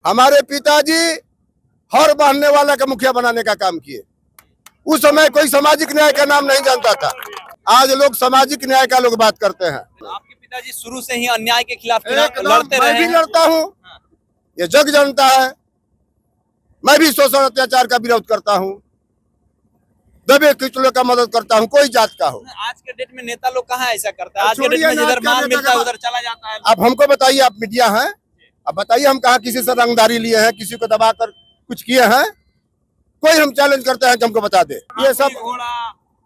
हमारे पिताजी हर बांधने वाला का मुखिया बनाने का काम किए। उस समय कोई सामाजिक न्याय का नाम नहीं जानता था। आज लोग सामाजिक न्याय का लोग बात करते हैं। आपके पिताजी शुरू से ही अन्याय के खिलाफ लड़ते रहे मैं भी हैं। लड़ता हूँ, ये जग जानता है। मैं भी शोषण अत्याचार का विरोध करता हूँ, दबे कुचलों का मदद करता हूँ, कोई जात का हो। आज के डेट में नेता लोग कहाँ ऐसा करता है? आज के डेट में जिधर मान मिलता है उधर चला जाता है। अब हमको बताइए, आप मीडिया हैं, अब बताइए हम कहा किसी से रंगदारी लिए हैं, किसी को दबाकर कुछ किए हैं? कोई हम चैलेंज करते हैं कि हमको बता दे। ये सब घोड़ा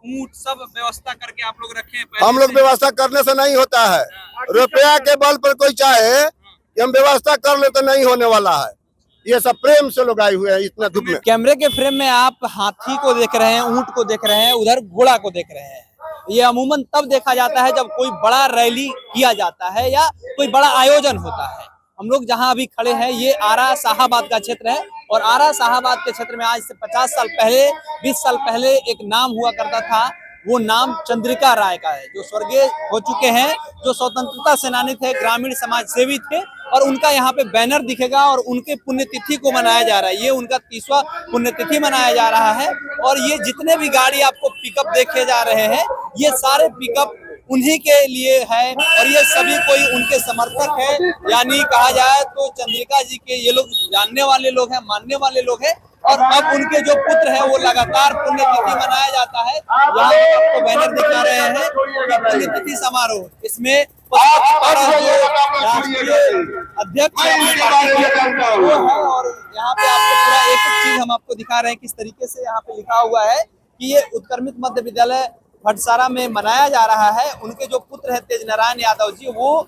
ऊंट सब व्यवस्था करके आप लोग रखे हैं। हम लोग व्यवस्था करने से नहीं होता है। रुपया के बल पर कोई चाहे कि हम व्यवस्था कर ले तो नहीं होने वाला है। ये सब प्रेम से लोग आए हुए हैं इतना धूप में। कैमरे के फ्रेम में आप हाथी को देख रहे हैं, ऊंट को देख रहे हैं, उधर घोड़ा को देख रहे हैं। ये अमूमन तब देखा जाता है जब कोई बड़ा रैली किया जाता है या कोई बड़ा आयोजन होता है। हम लोग जहां अभी खड़े हैं ये आरा शाहाबाद का क्षेत्र है और आरा शाहाबाद के क्षेत्र में आज से 50 साल पहले 20 साल पहले एक नाम हुआ करता था। वो नाम चंद्रिका राय का है, जो स्वर्गीय हो चुके हैं, जो स्वतंत्रता सेनानी थे, ग्रामीण समाज सेवी थे और उनका यहाँ पे बैनर दिखेगा और उनके पुण्यतिथि को मनाया जा रहा है। ये उनका 30वां पुण्यतिथि मनाया जा रहा है और ये जितने भी गाड़ी आपको पिकअप देखे जा रहे हैं ये सारे पिकअप उन्हीं के लिए है और ये सभी कोई उनके समर्थक है। यानी कहा जाए तो चंद्रिका जी के ये लोग जानने वाले लोग हैं, मानने वाले लोग हैं और अब उनके जो पुत्र है वो लगातार पुण्यतिथि मनाया जाता है। यहाँ आपको बैनर दिखा रहे हैं कि पुण्यतिथि समारोह, इसमें राष्ट्रीय अध्यक्ष वो है और यहाँ पे आपको पूरा एक चीज हम आपको दिखा रहे हैं किस तरीके से यहाँ पे लिखा हुआ है कि ये उत्क्रमित मध्य विद्यालय भटसारा में मनाया जा रहा है। उनके जो पुत्र है तेज नारायण यादव जी, वो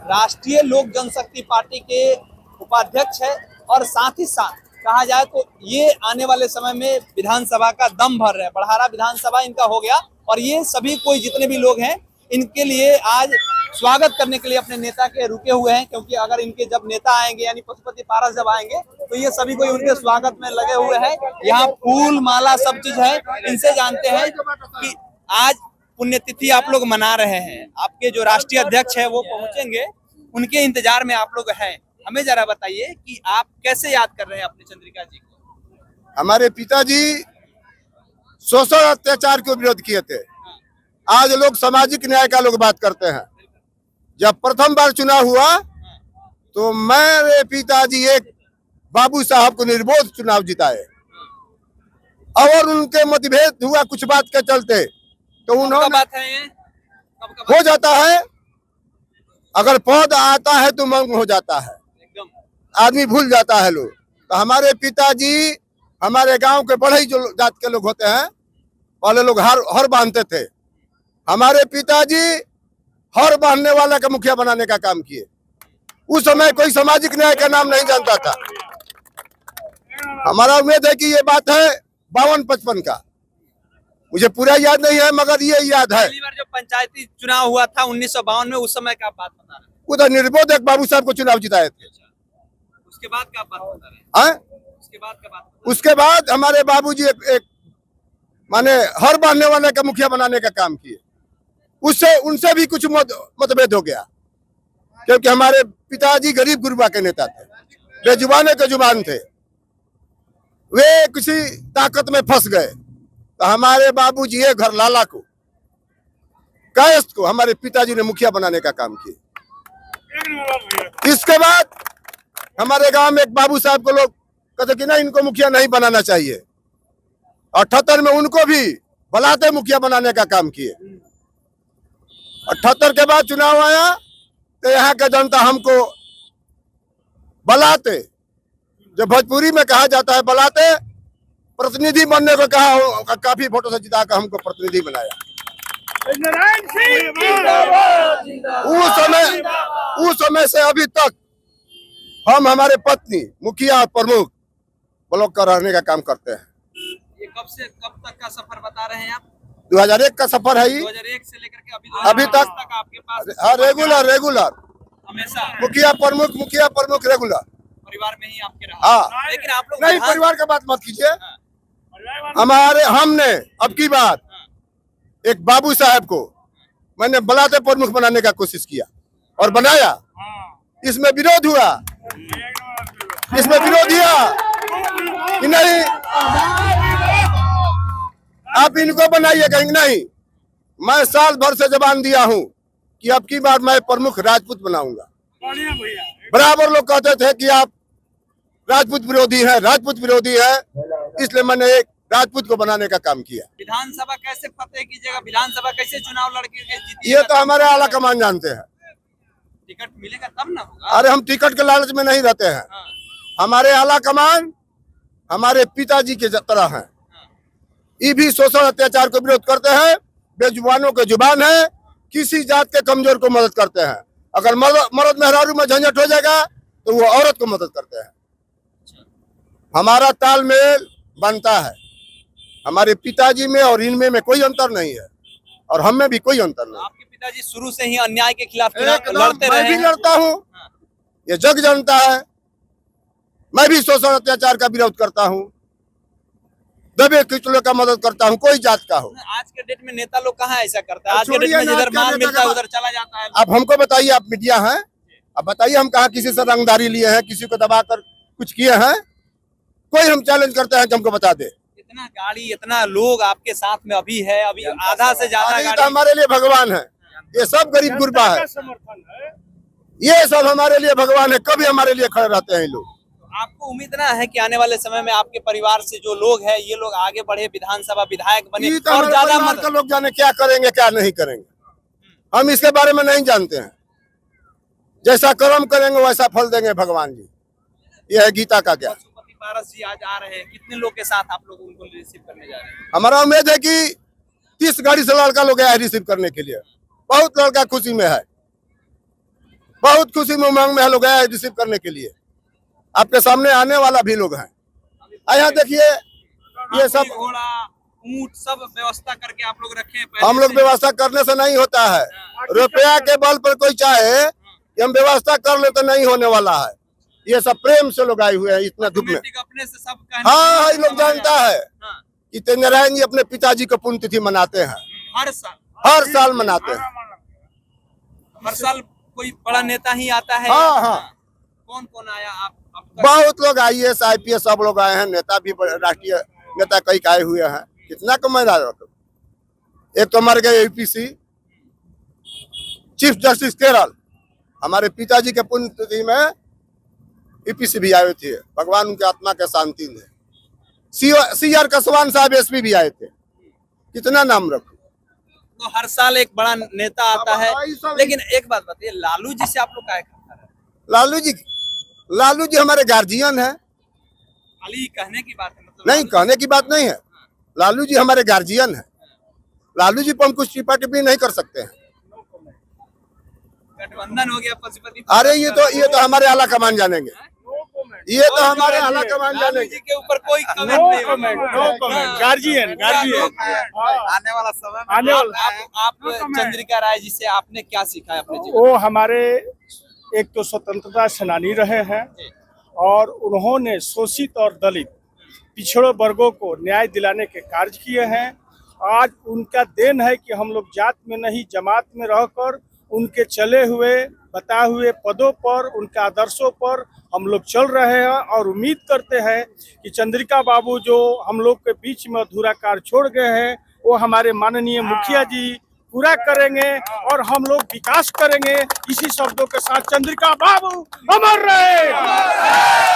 राष्ट्रीय लोक जनशक्ति पार्टी के उपाध्यक्ष है और साथ ही साथ कहा जाए तो ये आने वाले समय में विधानसभा का दम भर रहे हैं। बड़हारा विधानसभा इनका हो गया और ये सभी कोई जितने भी लोग हैं इनके लिए आज स्वागत करने के लिए अपने नेता के रुके हुए हैं, क्योंकि अगर इनके जब नेता आएंगे यानी पशुपति पारस जब आएंगे तो ये सभी कोई उनके स्वागत में लगे हुए हैं। यहाँ फूल माला सब चीज है। इनसे जानते हैं कि आज पुण्यतिथि आप लोग मना रहे हैं, आपके जो राष्ट्रीय अध्यक्ष है वो पहुंचेंगे, उनके इंतजार में आप लोग हैं। हमें जरा बताइए कि आप कैसे याद कर रहे हैं अपने चंद्रिका जी को? हमारे पिताजी शोषण अत्याचार के विरोध किए थे। आज लोग सामाजिक न्याय का लोग बात करते हैं। जब प्रथम बार चुनाव हुआ तो मेरे पिताजी एक बाबू साहब को निर्विरोध चुनाव जिताए और उनके मतभेद हुआ कुछ बात के चलते तो उन्होंने बात है ये हो जाता है। अगर पद आता है तो मंग हो जाता है, आदमी भूल जाता है लोग। तो हमारे पिताजी हमारे गांव के बड़े जो जात के लोग होते हैं, पहले लोग हर बांधते थे। हमारे पिताजी हर बांधने वाला का मुखिया बनाने का काम किए। उस समय कोई सामाजिक न्याय का नाम नहीं जानता था। हमारा उम्मीद है कि ये बात है 52-55 का, मुझे पूरा याद नहीं है मगर ये याद है। पहली बार जो पंचायती चुनाव हुआ था 1952 में, उस समय का बात बता रहे हैं? उधर निर्विरोध एक बाबू साहब को चुनाव जिताए थे। उसके बाद का बात बता रहे हैं? उसके बाद हमारे बाबूजी एक माने हर बांधने वाले का मुखिया बनाने का काम किए। उससे उनसे भी कुछ मतभेद हो गया, क्योंकि हमारे पिताजी गरीब गुरबा के नेता थे, बेजुबाने के जुबान थे। वे किसी ताकत में फंस गए तो हमारे बाबूजी ये घर लाला को कायस्थ को हमारे पिताजी ने मुखिया बनाने का काम किया। इसके बाद हमारे गांव में एक बाबू साहब को लोग कहते कि नहीं, इनको मुखिया नहीं बनाना चाहिए। 78 में उनको भी बुलाते मुखिया बनाने का काम किए। 78 के बाद चुनाव आया तो यहाँ का जनता हमको बुलाते, जो भोजपुरी में कहा जाता है बुलाते, प्रतिनिधि बनने को कहा, काफी वोटों से जिता कर हमको प्रतिनिधि बनाया। उस समय से अभी तक हम हमारे पत्नी मुखिया प्रमुख ब्लॉक का रहने का काम करते हैं। ये कब से कब तक का सफर बता रहे हैं आप? 2001 का सफर है। 2001 से लेकर के अभी तक आपके पास? हाँ, रेगुलर हमेशा मुखिया प्रमुख रेगुलर परिवार में ही आपके रहा। हाँ, लेकिन आप लोग नहीं, परिवार का बात मत कीजिए। हमने अब की बात एक बाबू साहब को मैंने बुलाते प्रमुख बनाने का कोशिश किया और बनाया। इसमें विरोध हुआ इसमें विरोध दिया कि नहीं आप इनको बनाइए, कहेंगे नहीं। मैं साल भर से जबान दिया हूं कि अब की बार मैं प्रमुख राजपूत बनाऊंगा। बराबर लोग कहते थे कि आप राजपूत विरोधी हैं, राजपूत विरोधी है, इसलिए मैंने एक राजपूत को बनाने का काम किया। विधानसभा कैसे फतेह कीजिएगा, विधानसभा कैसे चुनाव लड़के जीतिएगा? ये तो हमारे आला कमान जानते हैं। टिकट मिलेगा तब ना होगा। अरे हम टिकट के लालच में नहीं रहते हैं। हाँ। हमारे आला कमान हमारे पिताजी के तरह हैं। ये भी शोषण अत्याचार को विरोध करते हैं, बेजुबानों के जुबान है, किसी जात के कमजोर को मदद करते हैं। अगर मर्द मेहरारू में झंझट हो जाएगा तो वो औरत को मदद करते हैं। हमारा तालमेल बनता है। हमारे पिताजी में और इनमें में कोई अंतर नहीं है और हम में भी कोई अंतर नहीं। आपके पिताजी शुरू से ही अन्याय के खिलाफ लड़ते रहे मैं भी हैं। लड़ता हूँ, ये जग जानता है। मैं भी शोषण अत्याचार का विरोध करता हूँ, दबे कुचलों का मदद करता हूँ, कोई जात का हो। आज के डेट में नेता लोग कहाँ ऐसा करता है? आज के डेट में जिधर माल मिलता है उधर चला जाता है। अब हमको बताइए, आप मीडिया हैं, अब बताइए हम कहाँ किसी से रंगदारी लिए हैं, किसी को दबाकर कुछ किए हैं? कोई हम चैलेंज करते हैं कि हमको बता दे। इतना गाड़ी, इतना लोग आपके साथ में अभी है, अभी आधा से ज्यादा ये गाड़ी। तो हमारे लिए भगवान है, ये सब गरीब गुरबा है, ये सब हमारे लिए भगवान है। कभी हमारे लिए खड़े रहते हैं ये लोग। आपको उम्मीद ना है कि आने वाले समय में आपके परिवार से जो लोग हैं ये लोग आगे बढ़े, विधानसभा विधायक बने ये तो और हमारे ज्यादा परिवार के लोग जाने क्या करेंगे क्या नहीं करेंगे, हम इसके बारे में नहीं जानते हैं। जैसा कर्म करेंगे वैसा फल देंगे भगवान जी, ये है गीता का ज्ञान। पशुपति पारस जी आज आ रहे हैं, कितने लोग के साथ आप लोग उनको रिसीव करने जा रहे हैं? हमारा उम्मीद है कि 30 गाड़ी से लड़का लोग आया है रिसीव करने के लिए। बहुत लड़का खुशी में है, बहुत खुशी में उमंग में है, लोग आया है रिसीव करने के लिए। आपके सामने आने वाला भी लोग हैं। यहाँ देखिए, ये सब घोड़ा ऊंट सब व्यवस्था करके आप लोग रखे हैं। हम लोग व्यवस्था करने से नहीं होता है। रुपया के बल पर कोई चाहे कि हम व्यवस्था कर ले तो नहीं होने वाला है। ये सब प्रेम से लोग आए हुए हैं इतना दुख में। अपने से सब कहने हाँ, ये लोग जानता है कि तेनारायण जी अपने पिताजी को पुण्यतिथि मनाते हैं, हर साल मनाते हैं। हर साल कोई बड़ा नेता ही आता है। हाँ हाँ, कौन कौन आया? आप बहुत लोग IAS IPS सब लोग आए हैं, नेता भी राष्ट्रीय नेता कई आए हुए हैं। कितना कमाएदार, एक तो मर गए UPC चीफ जस्टिस केरल, हमारे पिताजी के पुण्यतिथि में UPC भी आए थे, भगवान उनके आत्मा के शांति दे। CR कसवान साहब SP भी आए थे। कितना नाम रखो। तो हर साल एक बड़ा नेता आता है, लेकिन एक बात बताइए, लालू जी से आप लोग क्या कहते हैं? लालू जी हमारे गार्जियन है। खाली कहने की बात है, मतलब नहीं, कहने की बात नहीं है। लालू जी हमारे गार्जियन है। लालू जी पर हम कुछ टिप्पणी टिप्पणी नहीं कर सकते हैं। गठबंधन हो गया पशुपति। अरे ये तो हमारे आला कमान जानेंगे, ये तो हमारे आला कमान जानेंगे। जी के ऊपर कोई कमेंट नहीं होगा। गार्जियन आने वाला समय आप चंद्रिका राय जी से आपने क्या सीखा है अपने जीवन? वो हमारे एक तो स्वतंत्रता सेनानी रहे हैं और उन्होंने शोषित और दलित पिछड़े वर्गों को न्याय दिलाने के कार्य किए हैं। आज उनका देन है कि हम लोग जात में नहीं जमात में रहकर उनके चले हुए बताए हुए पदों पर, उनके आदर्शों पर हम लोग चल रहे हैं और उम्मीद करते हैं कि चंद्रिका बाबू जो हम लोग के बीच में अधूरा कार्य छोड़ गए हैं वो हमारे माननीय मुखिया जी पूरा करेंगे और हम लोग विकास करेंगे। इसी शब्दों के साथ चंद्रिका बाबू अमर रहे,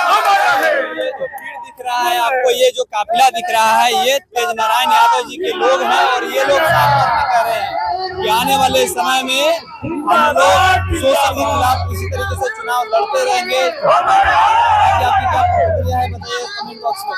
अमर रहे। ये जो भीड़ दिख रहा है आपको, ये जो काफिला दिख रहा है, ये तेज नारायण यादव जी के लोग हैं और ये लोग साफ कह रहे हैं कि आने वाले समय में हम लोग शोषण के खिलाफ इसी तरीके से चुनाव लड़ते रहेंगे। आपकी क्या प्रतिक्रिया है बताइए कमेंट बॉक्स में।